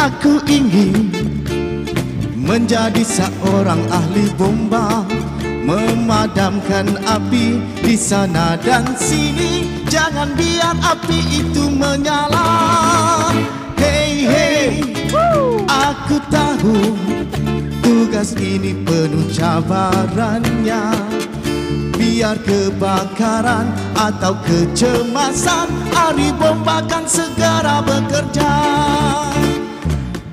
Aku ingin menjadi seorang ahli bomba, memadamkan api di sana dan sini. Jangan biar api itu menyala. Hey, hey, aku tahu tugas ini penuh cabarannya. Biar kebakaran atau kecemasan, ahli bomba kan segera bekerja.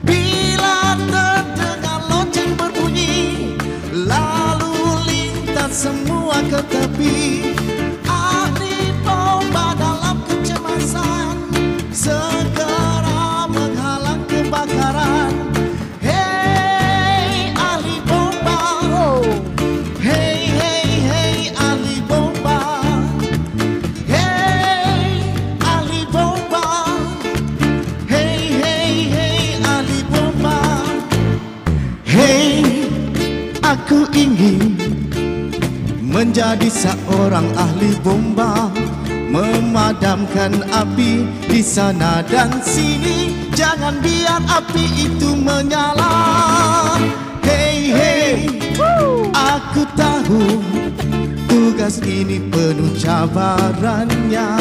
Bila terdengar lonceng berbunyi, lalu lintas semua ke tepi. Ahli bomba dalam kecemasan segera menghalang kebakaran. Hey, ahli bomba. Hey, hey, hey, ahli bomba. Hey, ahli bomba. Hey, hey, hey, ahli bomba. Hey, aku ingin menjadi seorang ahli bomba, memadamkan api di sana dan sini. Jangan biar api itu menyala. Hey, hey, aku tahu tugas ini penuh cabarannya.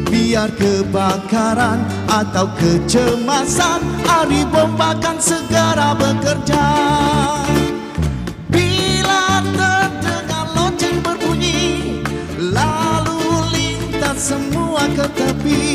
Biar kebakaran atau kecemasan, ahli bomba kan segera bekerja. Bila terdengar lonceng berbunyi, lalu lintas semua ke tepi.